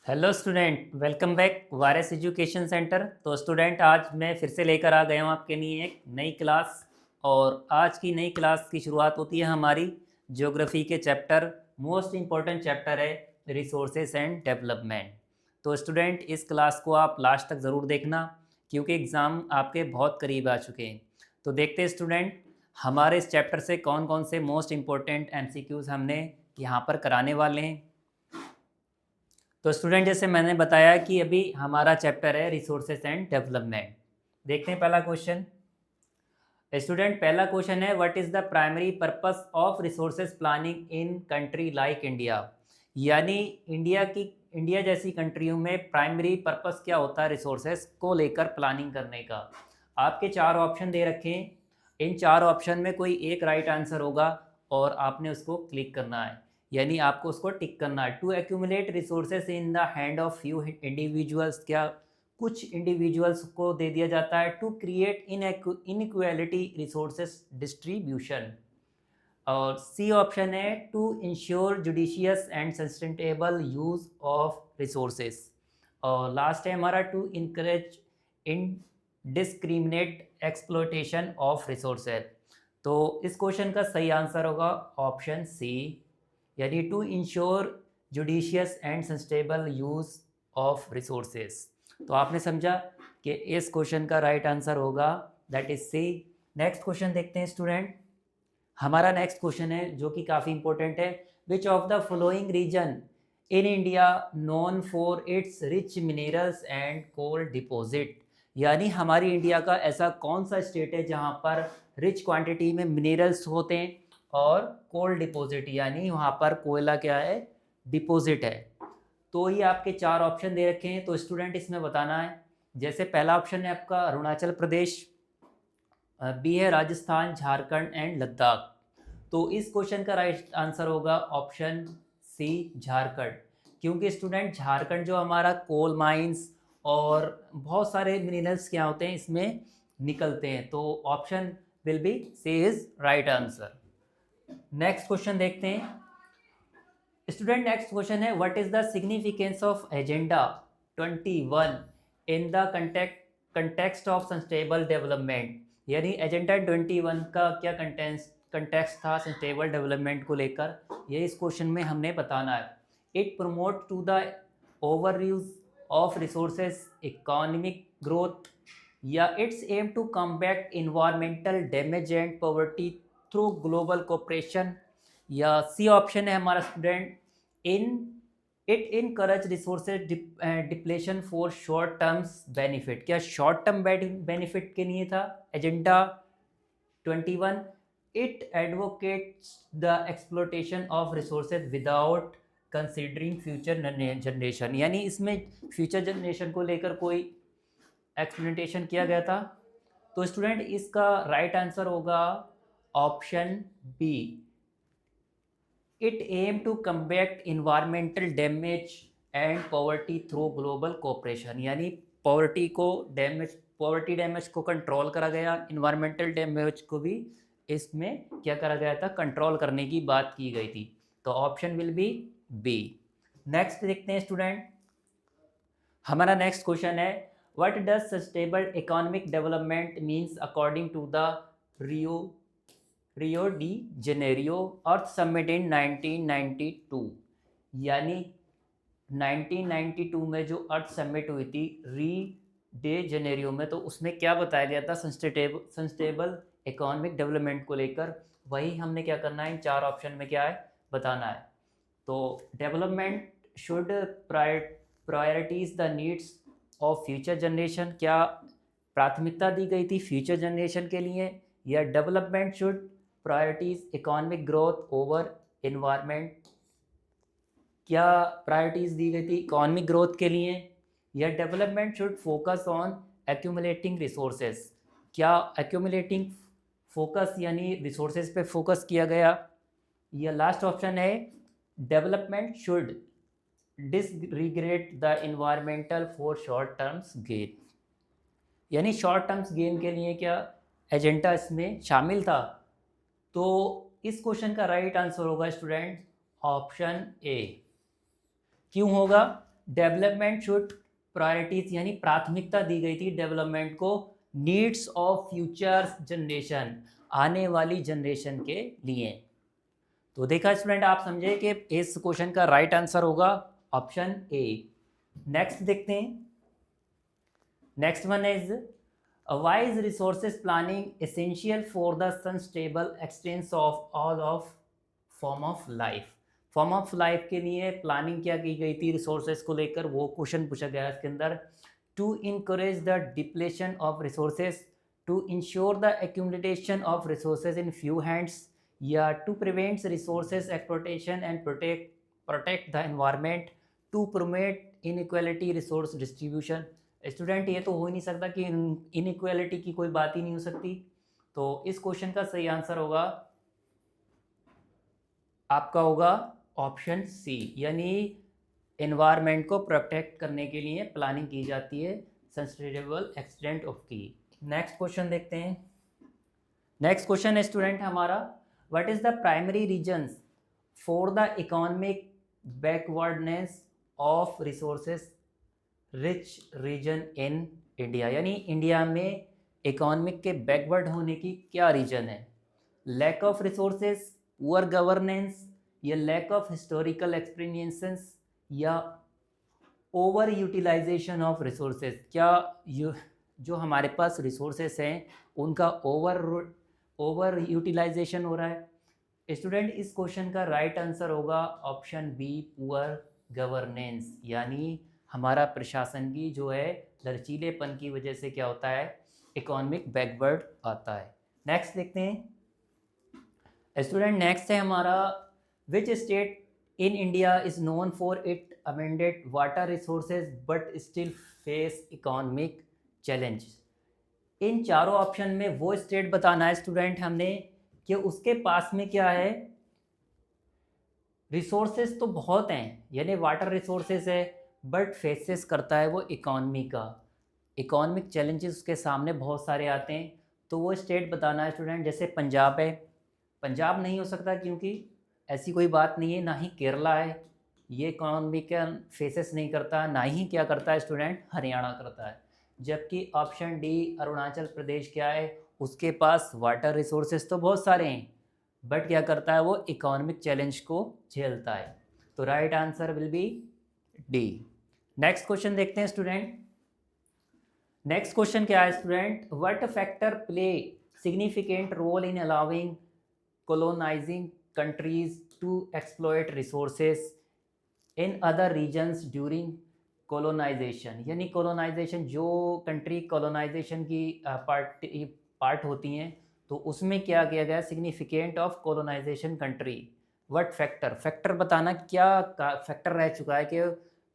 Hello student, welcome back virus education centre. तो student, आज मैं फिर से लेकर आ गया हूँ आपके लिए एक नई क्लास। और आज की नई क्लास की शुरुआत होती है हमारी ज्योग्राफी के चैप्टर, मोस्ट इम्पॉर्टेंट चैप्टर है रिसोर्सेज एंड डेवलपमेंट। तो स्टूडेंट, इस क्लास को आप लास्ट तक ज़रूर देखना क्योंकि एग्ज़ाम आपके बहुत करीब आ चुके हैं। तो देखते हैं स्टूडेंट, हमारे इस चैप्टर से कौन कौन से मोस्ट इम्पॉर्टेंट एमसीक्यूज़ हमने यहाँ पर कराने वाले हैं। तो स्टूडेंट, जैसे मैंने बताया कि अभी हमारा चैप्टर है रिसोर्सेज एंड डेवलपमेंट। देखते हैं पहला क्वेश्चन। स्टूडेंट, पहला क्वेश्चन है, what is the primary purpose of resources planning in country like India. यानी इंडिया जैसी कंट्रियों में प्राइमरी पर्पस क्या होता है रिसोर्सेज को लेकर प्लानिंग करने का। आपके चार ऑप्शन दे रखे हैं, इन चार ऑप्शन में कोई एक राइट आंसर होगा और आपने उसको क्लिक करना है, यानी आपको उसको टिक करना है। To accumulate resources in the hand of few individuals, क्या कुछ इंडिविजुअल्स को दे दिया जाता है। To create inequality resources distribution. और सी ऑप्शन है, to ensure judicious and sustainable use of resources. और लास्ट है हमारा, to encourage indiscriminate exploitation of resources. तो इस क्वेश्चन का सही आंसर होगा ऑप्शन सी, यानी to ensure judicious and sustainable use of resources. तो आपने समझा कि इस क्वेश्चन का राइट आंसर होगा that is C. Next question देखते हैं स्टूडेंट। हमारा नेक्स्ट क्वेश्चन है जो कि काफ़ी इंपॉर्टेंट है, which of the following region in India known for its rich minerals and coal deposit. यानी हमारी इंडिया का ऐसा कौन सा स्टेट है जहाँ पर रिच क्वांटिटी में मिनरल्स होते हैं और कोल डिपॉजिट, यानी वहाँ पर कोयला क्या है, डिपॉजिट है। तो ये आपके चार ऑप्शन दे रखे हैं, तो स्टूडेंट इसमें बताना है। जैसे पहला ऑप्शन है आपका अरुणाचल प्रदेश, बी है राजस्थान, झारखंड एंड लद्दाख। तो इस क्वेश्चन का राइट आंसर होगा ऑप्शन सी, झारखंड। क्योंकि स्टूडेंट झारखंड जो हमारा कोल माइंस और बहुत सारे मिनरल्स क्या होते हैं इसमें निकलते हैं, तो option will be C is right answer. Next question देखते हैं स्टूडेंट। नेक्स्ट क्वेश्चन है, what is the significance of agenda 21 in the context of sustainable development. यानी एजेंडा 21 का क्या कंटेक्स्ट था सस्टेनेबल डेवलपमेंट को लेकर, ये इस क्वेश्चन में हमने बताना है। It promote to the over use of resources economic growth, या it's aim to combat environmental damage and poverty through global cooperation. या सी ऑप्शन है हमारा student, in it encourage resources depletion for short terms benefit. क्या short term benefit के लिए था agenda 21। It advocates the exploitation of resources without considering future generation. यानी इसमें future generation को लेकर कोई एक्सप्लेनेशन किया गया था। तो स्टूडेंट इसका राइट आंसर होगा option B, it aim to combat environmental damage and poverty through global cooperation. यानी पॉवर्टी डैमेज को कंट्रोल करा गया, इन्वायरमेंटल डैमेज को भी इसमें क्या करा गया था, कंट्रोल करने की बात की गई थी। तो option will be B. Next देखते हैं स्टूडेंट। हमारा नेक्स्ट क्वेश्चन है, what does sustainable economic development means according to the Rio de Janeiro earth summit in 1992। यानी 1992 में जो अर्थ समिट हुई थी री डे जेनेरियो में, तो उसमें क्या बताया गया था सस्टेनेबल इकोनॉमिक डेवलपमेंट को लेकर। वही हमने क्या करना है, इन चार ऑप्शन में क्या है बताना है। तो development should priorities the needs of future generation, क्या प्राथमिकता दी गई थी फ्यूचर जनरेशन के लिए। या development should prioritise economic growth over environment, क्या प्रायोरिटीज़ दी गई थी इकोनॉमिक ग्रोथ के लिए। या development should focus on accumulating resources, क्या एक्यूमुलेटिंग फोकस यानी रिसोर्सेज पे फोकस किया गया। या लास्ट ऑप्शन है, development should disregard the environmental for short terms gain. यानी शॉर्ट टर्म्स गेन के लिए क्या एजेंडा इसमें शामिल था। तो इस क्वेश्चन का राइट आंसर होगा स्टूडेंट ऑप्शन ए। क्यों होगा, डेवलपमेंट शुड प्रायोरिटीज यानी प्राथमिकता दी गई थी डेवलपमेंट को नीड्स ऑफ फ्यूचर जनरेशन, आने वाली जनरेशन के लिए। तो देखा स्टूडेंट, आप समझे कि इस क्वेश्चन का राइट आंसर होगा ऑप्शन ए। नेक्स्ट देखते हैं। Next one is why is resources planning essential for the sustainable extents of all of form of life? Form of life के लिए प्लानिंग क्या की गई थी रिसोर्सेज को लेकर, वो क्वेश्चन पूछा गया है इसके अंदर। To encourage the depletion of resources, to ensure the accumulation of resources in few hands, या to prevent resources exploitation and protect the environment, to promote inequality resource distribution. Student, ये तो हो ही नहीं सकता कि इनइक्वालिटी की कोई बात ही नहीं हो सकती। तो इस क्वेश्चन का सही आंसर होगा आपका होगा ऑप्शन सी, यानी एनवायरनमेंट को प्रोटेक्ट करने के लिए प्लानिंग की जाती है सस्टेनेबल एक्सटेंट ऑफ की। नेक्स्ट क्वेश्चन देखते हैं। नेक्स्ट क्वेश्चन है स्टूडेंट हमारा, what is the primary reasons for the economic backwardness of resources rich region in India, यानी इंडिया में इकोनॉमिक के बैकवर्ड होने की क्या रीजन है? Lack of resources, poor governance, या लैक ऑफ हिस्टोरिकल एक्सपीरियंसेस, या ओवर यूटिलाइजेशन ऑफ रिसोर्सेज। क्या जो हमारे पास रिसोर्सेज हैं उनका ओवर यूटिलाइजेशन हो रहा है? स्टूडेंट, इस क्वेश्चन का राइट आंसर होगा ऑप्शन बी, पुअर गवर्नेंस, यानी हमारा प्रशासन की जो है लचीलेपन की वजह से क्या होता है, इकोनॉमिक बैकवर्ड आता है। नेक्स्ट देखते हैं स्टूडेंट। नेक्स्ट है हमारा, which state in India is known for it amended water resources but still face economic challenge. इन चारों ऑप्शन में वो स्टेट बताना है स्टूडेंट हमने कि उसके पास में क्या है, रिसोर्सेज तो बहुत हैं, यानी वाटर रिसोर्सेज है, बट फेसेस करता है वो इकोनॉमिक चैलेंजेस उसके सामने बहुत सारे आते हैं। तो वो स्टेट बताना है स्टूडेंट। जैसे पंजाब है, पंजाब नहीं हो सकता क्योंकि ऐसी कोई बात नहीं है, ना ही केरला है, ये इकोनॉमिक का फेसेस नहीं करता, ना ही क्या करता है स्टूडेंट, हरियाणा करता है। जबकि ऑप्शन डी अरुणाचल प्रदेश क्या है, उसके पास वाटर रिसोर्सेज तो बहुत सारे हैं, बट क्या करता है वो इकोनॉमिक चैलेंज को झेलता है। तो right answer will be D. Next question देखते हैं स्टूडेंट। नेक्स्ट क्वेश्चन क्या है student, what factor play significant role in allowing colonizing countries to exploit resources in other regions during colonization, यानी colonization जो कंट्री colonization की part होती हैं तो उसमें क्या किया गया, significant of colonization country. What factor बताना क्या फैक्टर रह चुका है कि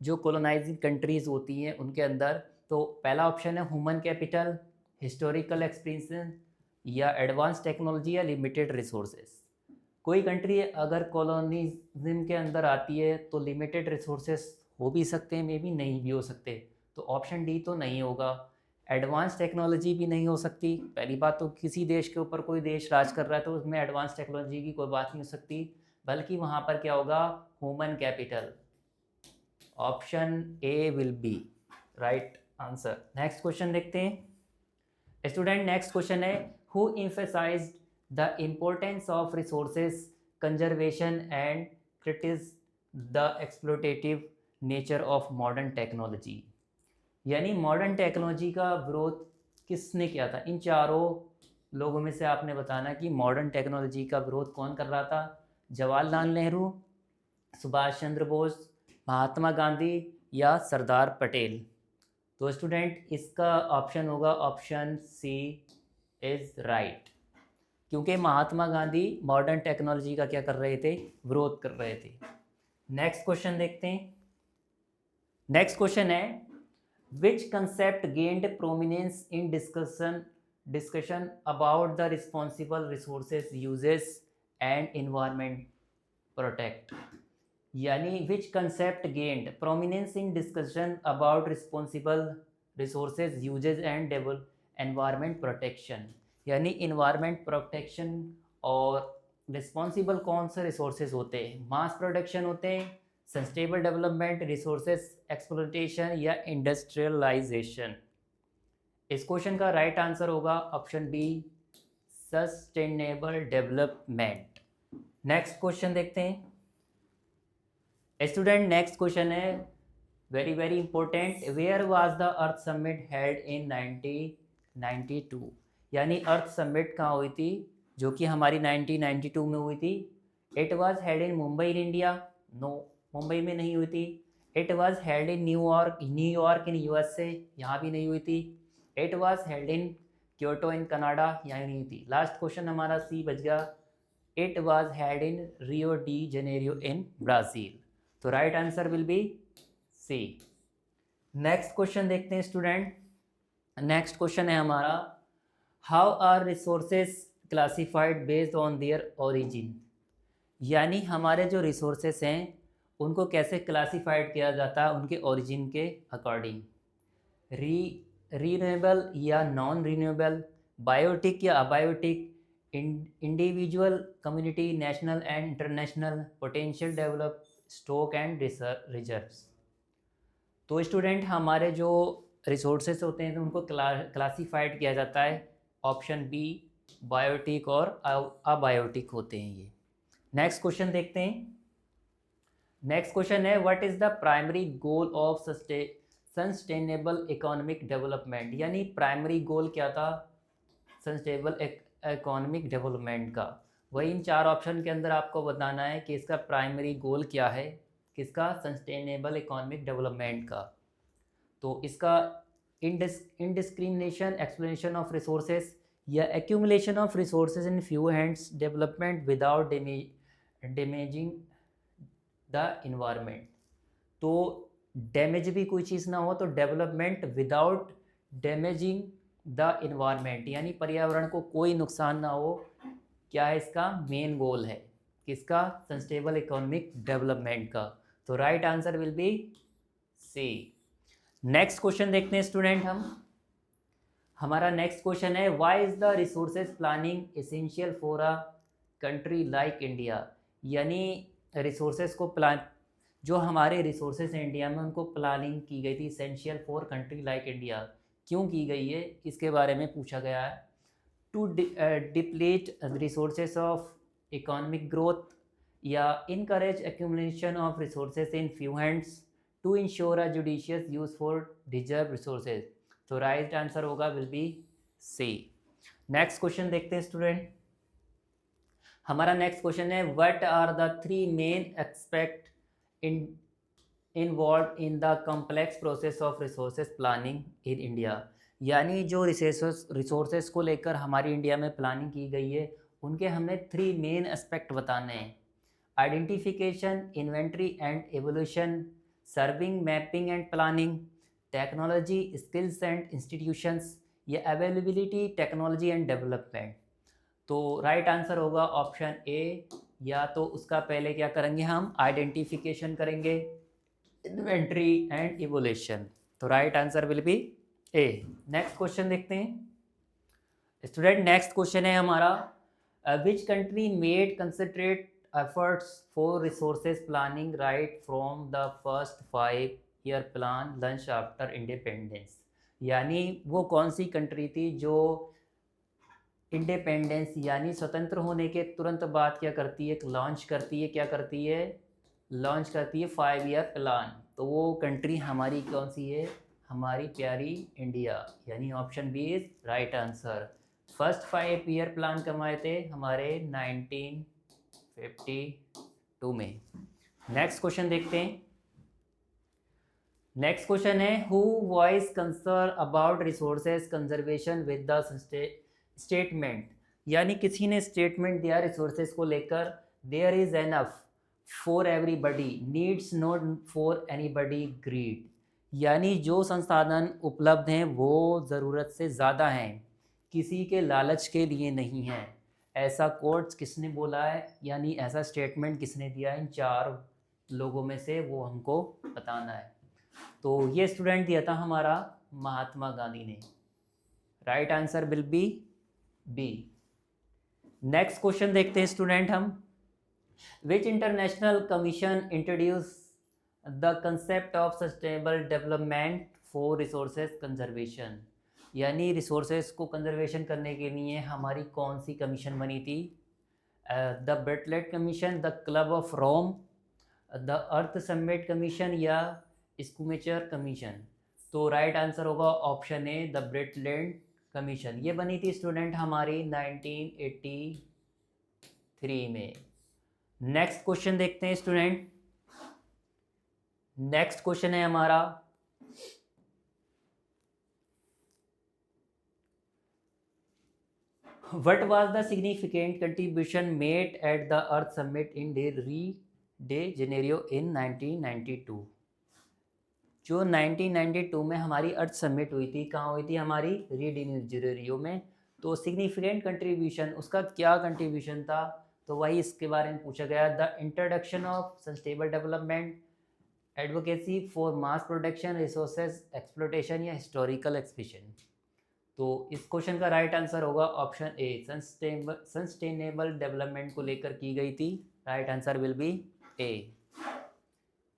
जो colonizing कंट्रीज़ होती हैं उनके अंदर। तो पहला ऑप्शन है ह्यूमन कैपिटल, हिस्टोरिकल एक्सपीरियंस, या एडवांस टेक्नोलॉजी, या लिमिटेड रिसोर्सेज। कोई कंट्री अगर कॉलोनिज्म के अंदर आती है तो लिमिटेड रिसोर्सेज हो भी सकते हैं, मे भी नहीं भी हो सकते। तो ऑप्शन डी तो नहीं होगा। एडवांस टेक्नोलॉजी भी नहीं हो सकती। पहली बात तो किसी देश के ऊपर कोई देश राज कर रहा है तो उसमें एडवांस टेक्नोलॉजी की कोई बात नहीं हो सकती, बल्कि वहाँ पर क्या होगा, human capital. Option A will be right answer. Next question देखते हैं स्टूडेंट। नेक्स्ट क्वेश्चन है, who emphasized the importance of resources conservation and criticized the exploitative nature of modern technology, यानी मॉडर्न टेक्नोलॉजी का विरोध किसने किया था? इन चारों लोगों में से आपने बताना कि मॉडर्न टेक्नोलॉजी का विरोध कौन कर रहा था। जवाहरलाल नेहरू, सुभाष चंद्र बोस, महात्मा गांधी, या सरदार पटेल। तो स्टूडेंट इसका ऑप्शन होगा ऑप्शन सी इज राइट, क्योंकि महात्मा गांधी मॉडर्न टेक्नोलॉजी का क्या कर रहे थे, विरोध कर रहे थे। नेक्स्ट क्वेश्चन देखते हैं। नेक्स्ट क्वेश्चन है, which concept gained prominence in discussion about the responsible resources uses and environment protect, यानी which concept gained prominence in discussion about responsible resources uses and environment protection, यानी environment protection और responsible कौन से resources होते हैं, mass production होते हैं, sustainable development, resources exploitation या इंडस्ट्रियलाइजेशन। इस क्वेश्चन का राइट आंसर होगा option B, sustainable development. Next question देखते हैं स्टूडेंट। नेक्स्ट क्वेश्चन है very very important. Where was the earth summit held in 1992? यानी अर्थ समिट कहाँ हुई थी, जो कि हमारी 1992 में हुई थी। It was held in Mumbai in India? No, Mumbai में नहीं हुई थी। It was held in New York in USA? यहाँ भी नहीं हुई थी। It was held in Kyoto in Canada? यहाँ नहीं हुई थी। लास्ट क्वेश्चन हमारा सी बच गया। It was held in Rio de Janeiro in Brazil. तो right answer will be C. Next question देखते हैं स्टूडेंट। नेक्स्ट क्वेश्चन है हमारा, how are resources classified based on their origin? यानी हमारे जो रिसोर्सेज हैं उनको कैसे क्लासिफाइड किया जाता है उनके ओरिजिन के अकॉर्डिंग। रीन्यूएबल या नॉन रीन्यूएबल, बायोटिक या abiotic, individual, community, national and international, potential develop, stock and reserves. तो स्टूडेंट हमारे जो रिसोर्सेज होते हैं तो उनको क्लासिफाइड किया जाता है ऑप्शन बी, बायोटिक और अबायोटिक होते हैं ये। नेक्स्ट क्वेश्चन देखते हैं। नेक्स्ट क्वेश्चन है, what is the primary goal of sustainable economic development? यानी प्राइमरी गोल क्या था सस्टेनेबल इकोनॉमिक डेवलपमेंट का? वही इन चार ऑप्शन के अंदर आपको बताना है कि इसका प्राइमरी गोल क्या है, किसका, सस्टेनेबल इकोनॉमिक डेवलपमेंट का। तो इसका इंडिस्क्रिमिनेशन एक्सप्लोरेशन ऑफ रिसोर्सेज या accumulation of resources in few hands, development without damaging the environment. तो डैमेज भी कोई चीज़ ना हो, तो development without damaging the environment, यानी पर्यावरण को कोई नुकसान ना हो, क्या है इसका मेन गोल है, किसका, सस्टेनेबल इकोनॉमिक डेवलपमेंट का। तो right answer will be C. Next question देखते हैं स्टूडेंट हम। हमारा नेक्स्ट क्वेश्चन है, why is the resources planning essential for a country like India? यानी रिसोर्सेज को प्लान, जो हमारे रिसोर्सेज हैं इंडिया में उनको प्लानिंग की गई थी essential for country like India. क्यों की गई है इसके बारे में पूछा गया है। To deplete resources of economic growth या encourage accumulation of resources in few hands, to ensure a judicious use for reserve resources. तो राइट आंसर होगा will be C. Next question देखते हैं स्टूडेंट। हमारा नेक्स्ट क्वेश्चन है, what are the three main aspect involve in the complex process of resources planning in India? यानी जो resources को लेकर हमारी इंडिया में प्लानिंग की गई है उनके हमें थ्री मेन एस्पेक्ट बताने हैं। Identification, inventory and evolution, serving, mapping and planning, technology, skills and institutions, या अवेलेबिलिटी, टेक्नोलॉजी एंड डेवलपमेंट। तो राइट आंसर होगा ऑप्शन ए, या तो उसका पहले क्या करेंगे हम, आइडेंटिफिकेशन करेंगे, इन्वेंट्री एंड इवोल्यूशन। तो right answer will be A. Next question देखते हैं स्टूडेंट। नेक्स्ट क्वेश्चन है हमारा, which country made concentrate efforts for resources planning right from the first 5-year plan launch after independence? यानी वो कौन सी country थी जो इंडिपेंडेंस यानी स्वतंत्र होने के तुरंत बाद क्या करती है, एक लॉन्च करती है, क्या करती है, लॉन्च करती है 5-year प्लान। तो वो कंट्री हमारी कौन सी है, हमारी प्यारी इंडिया, यानी option B is right answer. First 5-year plan कब आए थे, हमारे 1952 में। नेक्स्ट क्वेश्चन देखते हैं। नेक्स्ट क्वेश्चन है, who voiced concern about resources conservation with the statement? यानी किसी ने स्टेटमेंट दिया रिसोर्सेज को लेकर, there is enough for everybody, needs not for anybody greed. यानी जो संसाधन उपलब्ध हैं वो ज़रूरत से ज़्यादा हैं, किसी के लालच के लिए नहीं है। ऐसा कोट्स किसने बोला है, यानी ऐसा स्टेटमेंट किसने दिया है, इन चार लोगों में से वो हमको बताना है। तो ये स्टूडेंट दिया था हमारा महात्मा गांधी ने। Right answer will be B. Next question देखते हैं स्टूडेंट हम। Which international commission introduce the concept of sustainable development for resources conservation, यानी रिसोर्सेज को कंजर्वेशन करने के लिए हमारी कौन सी कमीशन बनी थी? The Brundtland commission, the Club of Rome, the earth Summit commission या स्कूमेचर कमीशन। तो राइट आंसर होगा option A, the Brundtland commission. ये बनी थी स्टूडेंट हमारी 1983 में। नेक्स्ट क्वेश्चन देखते हैं स्टूडेंट। नेक्स्ट क्वेश्चन है हमारा, what was the significant contribution made at the earth summit in de Janeiro in 1992। जो 1992 में हमारी अर्थ समिट हुई थी, कहाँ हुई थी? हमारी री डी जेनेरियो में। तो सिग्निफिकेंट कंट्रीब्यूशन, उसका क्या कंट्रीब्यूशन था? तो वही इसके बारे में पूछा गया। The introduction of sustainable development, advocacy for mass production, resources exploitation या हिस्टोरिकल एक्सप्रेशन। तो इस क्वेश्चन का राइट आंसर होगा ऑप्शन ए, सस्टेनेबल डेवलपमेंट को लेकर की गई थी। Right answer will be A.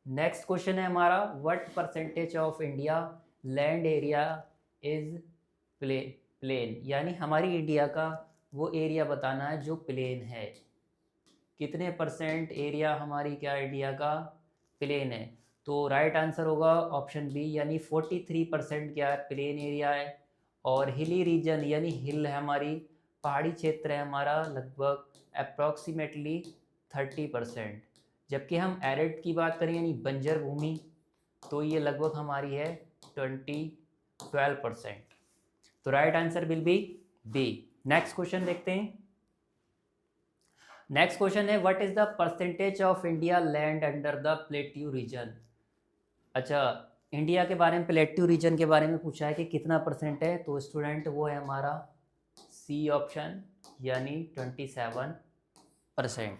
Next question है हमारा, what percentage of India land area is plain, यानी हमारी इंडिया का वो एरिया बताना है जो प्लेन है। कितने परसेंट एरिया हमारी क्या इंडिया का प्लेन है? तो राइट आंसर होगा ऑप्शन बी, यानी 43% क्या प्लेन एरिया है। और हिली रीजन, यानी हिल है हमारी, पहाड़ी क्षेत्र है हमारा, लगभग अप्रॉक्सीमेटली 30%। जबकि हम एरिड की बात करें यानी बंजर भूमि, तो ये लगभग हमारी है 12%। तो right answer will be B. Next question देखते हैं। नेक्स्ट क्वेश्चन है, what is the percentage of India land under the plateau region. अच्छा, इंडिया के बारे में, प्लेट्यू रीजन के बारे में पूछा है कि कितना परसेंट है। तो स्टूडेंट वो है हमारा सी ऑप्शन, यानी 27%।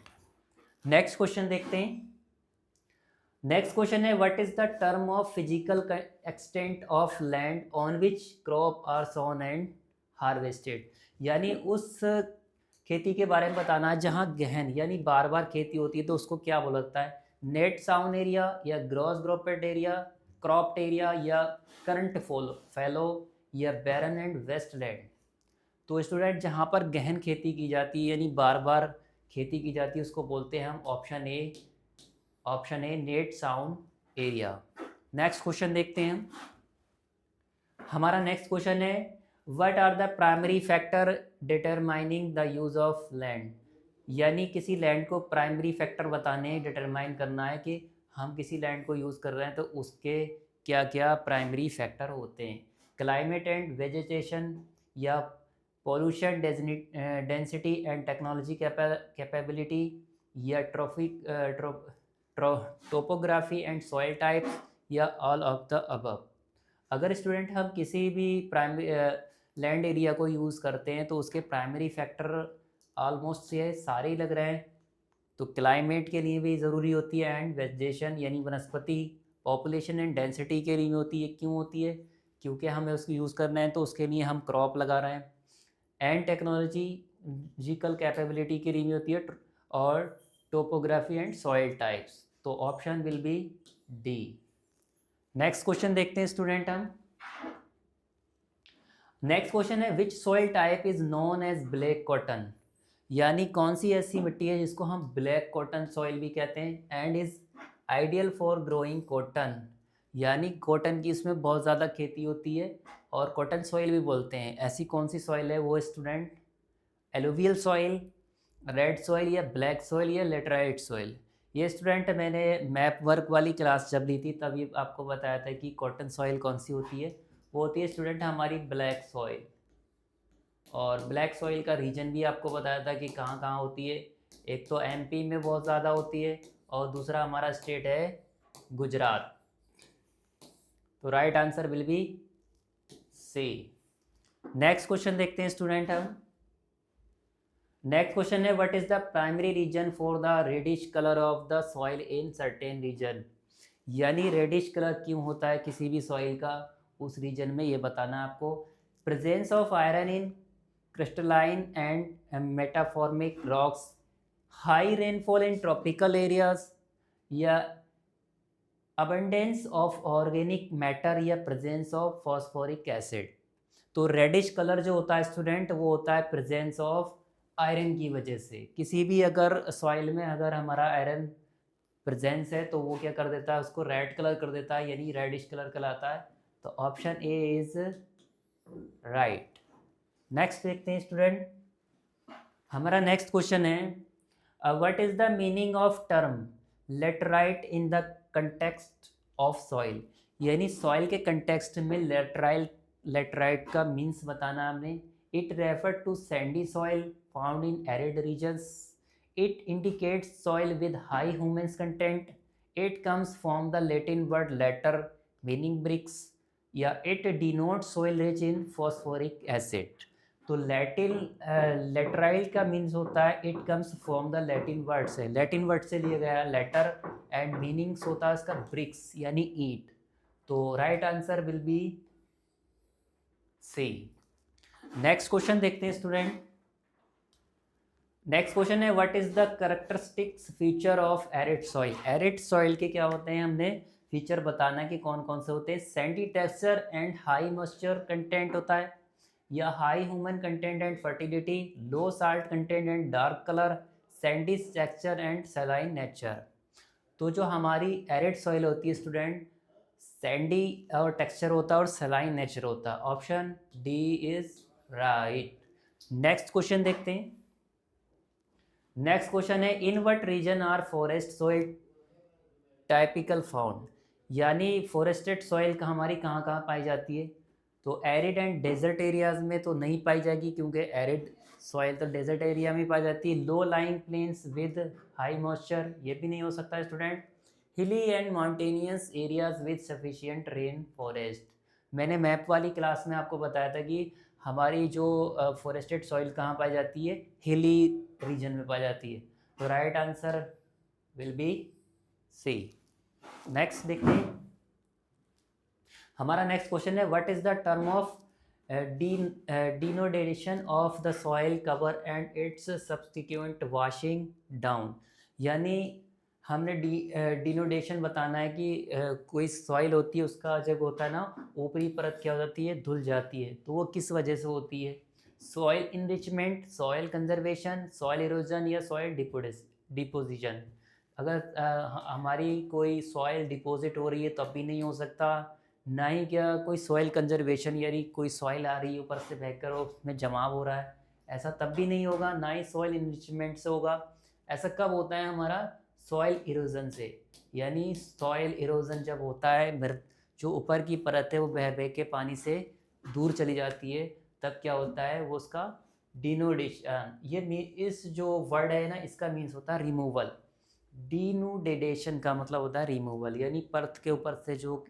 नेक्स्ट क्वेश्चन देखते हैं। नेक्स्ट क्वेश्चन है, what is the term of physical extent of land on which crop are sown and harvested, यानी उस खेती के बारे में बताना है जहाँ गहन यानी बार बार खेती होती है, तो उसको क्या बोला जाता है? नेट साउन एरिया या ग्रॉस ग्रोपेड एरिया, क्रॉप्ड एरिया या करंट फैलो या बैरन एंड वेस्टलैंड। तो स्टूडेंट जहाँ पर गहन खेती की जाती है यानी बार बार खेती की जाती है, उसको बोलते हैं हम option A net sown area. Next question देखते हैं। हमारा नेक्स्ट क्वेश्चन है, what are the primary factor determining the use of land, यानी किसी लैंड को प्राइमरी फैक्टर बताने, डिटरमाइन करना है कि हम किसी लैंड को यूज़ कर रहे हैं तो उसके क्या क्या प्राइमरी फैक्टर होते हैं। क्लाइमेट एंड वेजिटेशन या pollution density and technology capability या टोपोग्राफी एंड सॉइल टाइप्स या ऑल ऑफ द अबव। अगर स्टूडेंट हम किसी भी प्राइमरी लैंड एरिया को यूज़ करते हैं तो उसके प्राइमरी फैक्टर ऑलमोस्ट ये सारे ही लग रहे हैं। तो क्लाइमेट के लिए भी ज़रूरी होती है, एंड वेजिटेशन यानी वनस्पति, पॉपुलेशन एंड डेंसिटी के लिए होती है। क्यों होती है? क्योंकि हमें उसको यूज़ करना है तो उसके लिए हम क्रॉप लगा रहे हैं। एंड टेक्नोलॉजिकल कैपेबिलिटी के लिए होती है, और टोपोग्राफी एंड सॉइल टाइप्स। तो option will be D. Next question देखते हैं स्टूडेंट हम। नेक्स्ट क्वेश्चन है, which soil type is known as black cotton, यानी कौन सी ऐसी मिट्टी है जिसको हम ब्लैक कॉटन सॉइल भी कहते हैं, and is ideal for growing cotton, यानी कॉटन की इसमें बहुत ज़्यादा खेती होती है और कॉटन सॉइल भी बोलते हैं। ऐसी कौन सी सॉइल है वो student? Alluvial soil, red soil या ब्लैक सॉइल या लेटराइट सॉइल। ये स्टूडेंट मैंने मैप वर्क वाली क्लास जब ली थी तभी आपको बताया था कि कॉटन सॉइल कौन सी होती है। वो होती है स्टूडेंट हमारी ब्लैक सॉइल। और ब्लैक सॉइल का रीजन भी आपको बताया था कि कहाँ कहाँ होती है। एक तो एमपी में बहुत ज़्यादा होती है और दूसरा हमारा स्टेट है गुजरात। तो right answer will be C. Next question देखते हैं स्टूडेंट हम। नेक्स्ट क्वेश्चन है, what is the primary reason for the reddish colour of the soil in certain region, यानी रेडिश कलर क्यों होता है किसी भी सॉइल का उस रीजन में, ये बताना है आपको। Presence of iron in crystalline and metamorphic rocks, high rainfall in tropical areas या अबंडेंस ऑफ ऑर्गेनिक मैटर या प्रेजेंस ऑफ फॉस्फोरिक एसिड। तो रेडिश कलर जो होता है स्टूडेंट, वो होता है प्रेजेंस ऑफ आयरन की वजह से। किसी भी अगर सॉइल में अगर हमारा आयरन प्रेजेंस है तो वो क्या कर देता है, उसको रेड कलर कर देता है, यानी रेडिश कलर कहलाता है। तो option A is right. Next देखते हैं स्टूडेंट, हमारा नेक्स्ट क्वेश्चन है what is the meaning of term laterite in the context of soil. यानी सॉइल के कंटेक्स्ट में लेटराइट का मीन्स बताना हमने। It refer to sandy soil found in arid regions. It indicates soil with high humus content. It comes from the Latin word later meaning bricks, या it denotes soil rich in phosphoric acid। तो Latin लेटराइल का means होता है it comes from the Latin word से, Latin word से लिया गया letter, and meanings होता है इसका ब्रिक्स यानी ईट। तो right answer will be C. Next question देखते हैं स्टूडेंट। नेक्स्ट क्वेश्चन है what is the characteristics feature of arid soil. Arid soil के क्या होते हैं, हमने फीचर बताना कि कौन कौन से होते हैं। Sandy texture and high moisture content होता है, या high human content and fertility, low salt content and dark colour, Sandy texture and saline nature. तो जो हमारी एरिड सॉइल होती है स्टूडेंट, सैंडी और टेक्सचर होता है और सैलाइन नेचर होता है। Option D is right. Next question देखते हैं। नेक्स्ट क्वेश्चन है in what region are forest soil typical found. यानी फॉरेस्टेड सॉइल का हमारी कहाँ कहाँ पाई जाती है। तो एरिड एंड डेजर्ट एरियाज में तो नहीं पाई जाएगी, क्योंकि एरिड सॉइल तो डेजर्ट एरिया में पाई जाती है। Low lying planes with high moisture, ये भी नहीं हो सकता स्टूडेंट। हिली and mountainous areas with sufficient rain forest. मैंने मैप वाली क्लास में आपको बताया था कि हमारी जो फॉरेस्टेड सॉइल कहाँ पाई जाती है, हिली रीजन में पाई जाती है। तो right answer will be C. Next देखते हैं, हमारा नेक्स्ट क्वेश्चन है what is the term of denudation of the soil cover and its subsequent washing down. यानी हमने डिनोडेशन बताना है कि कोई सॉइल होती है उसका जब होता है ना ऊपरी परत क्या हो जाती है, धुल जाती है, तो वो किस वजह से होती है। Soil enrichment, soil conservation, soil erosion या सॉइल डिपोजिशन। अगर हमारी कोई सॉइल डिपॉजिट हो रही है तब भी नहीं हो सकता, ना ही क्या कोई सॉइल कंजर्वेशन यानी कोई सॉइल आ रही है ऊपर से बहकर उसमें जमाव हो रहा है, ऐसा तब भी नहीं होगा, ना ही सॉइल इनरिचमेंट से होगा। ऐसा कब होता है हमारा, सॉइल इरोजन से। यानी सॉइल इरोजन जब होता है, जो ऊपर की परत है वो बह बह के पानी से दूर चली जाती है, तब क्या होता है वो उसका डिनोडेशन। ये इस जो वर्ड है ना इसका मीन्स होता है रिमूवल। डिनोडेशन का मतलब होता है रिमूवल, यानी परत के ऊपर से जो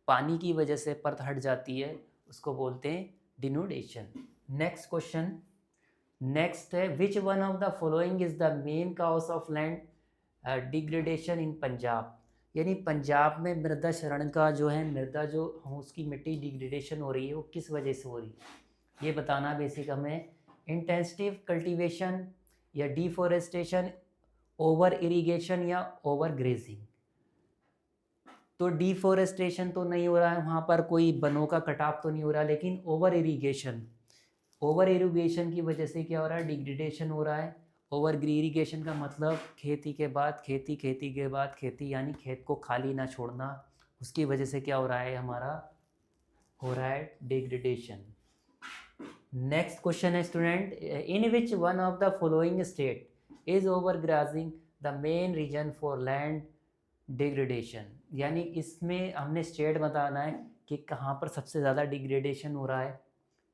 पानी की वजह से परत हट जाती है उसको बोलते हैं डिनोडेशन। नेक्स्ट क्वेश्चन, नेक्स्ट है विच one of the following is the main cause of land degradation इन पंजाब। यानी पंजाब में मृदा क्षरण का जो है, मृदा जो उसकी मिट्टी डिग्रेडेशन हो रही है वो किस वजह से हो रही है, ये बताना बेसिक हमें। इंटेंसिव कल्टीवेशन या डिफॉरेस्टेशन, ओवर इरिगेशन या ओवर ग्रेजिंग। तो डिफॉरेस्टेशन तो नहीं हो रहा है, वहाँ पर कोई वनों का कटाव तो नहीं हो रहा, लेकिन ओवर इरिगेशन की वजह से क्या हो रहा है, डिग्रेडेशन हो रहा है। ओवर इरिगेशन का मतलब खेती के बाद खेती, खेती के बाद खेती, यानी खेत को खाली ना छोड़ना, उसकी वजह से क्या हो रहा है, हमारा हो रहा है डिग्रेडेशन। नेक्स्ट क्वेश्चन है student, in which one of the following state is overgrazing the main reason for land degradation. यानी इसमें हमने स्टेट बताना है कि कहाँ पर सबसे ज़्यादा डिग्रेडेशन हो रहा है।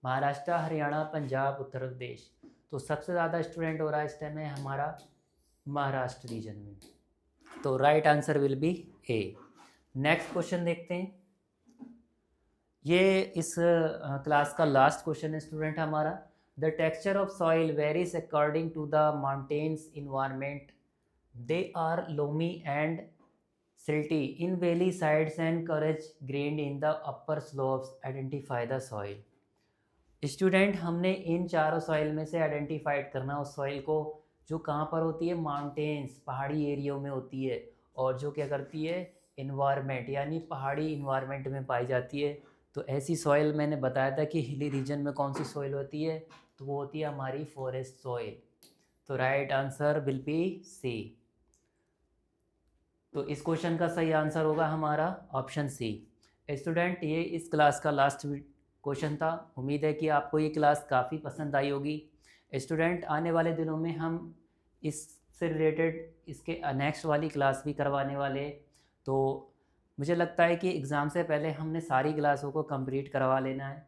महाराष्ट्र, हरियाणा, पंजाब, उत्तर प्रदेश। तो सबसे ज़्यादा स्टूडेंट हो रहा है इस टाइम में हमारा महाराष्ट्र रीजन में। तो right answer will be A. Next question देखते हैं, ये इस क्लास का लास्ट क्वेश्चन है स्टूडेंट हमारा। The texture of soil varies according to the mountains environment, they are loamy and silty in valley sides and coarse grained in the upper slopes. Identify the soil. Student हमने इन चारों soil में से identified करना उस soil को जो कहाँ पर होती है, माउंटेन्स पहाड़ी एरियो में होती है, और जो क्या करती है इन्वायरमेंट यानी पहाड़ी इन्वायरमेंट में पाई जाती है। तो ऐसी सॉइल मैंने बताया था कि हिली रीजन में कौन सी सॉइल होती है, तो वो होती है हमारी फॉरेस्ट सॉइल। तो right answer will be C. तो इस क्वेश्चन का सही आंसर होगा हमारा ऑप्शन सी। स्टूडेंट, ये इस क्लास का लास्ट क्वेश्चन था। उम्मीद है कि आपको ये क्लास काफ़ी पसंद आई होगी। स्टूडेंट, आने वाले दिनों में हम इससे रिलेटेड इसके नेक्स्ट वाली क्लास भी करवाने वाले। तो मुझे लगता है कि एग्ज़ाम से पहले हमने सारी क्लासों को कंप्लीट करवा लेना है।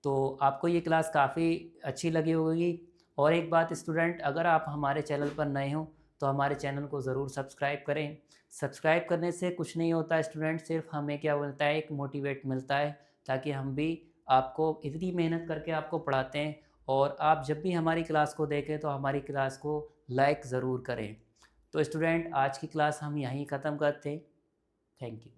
तो आपको ये क्लास काफ़ी अच्छी लगी होगी। और एक बात स्टूडेंट, अगर आप हमारे चैनल पर नए हो तो हमारे चैनल को ज़रूर सब्सक्राइब करें। सब्सक्राइब करने से कुछ नहीं होता स्टूडेंट, सिर्फ हमें क्या मिलता है, एक मोटिवेट मिलता है, ताकि हम भी आपको इतनी मेहनत करके आपको पढ़ाते हैं। और आप जब भी हमारी क्लास को देखें तो हमारी क्लास को लाइक ज़रूर करें। तो स्टूडेंट, आज की क्लास हम यहीं ख़त्म करते हैं। Thank you.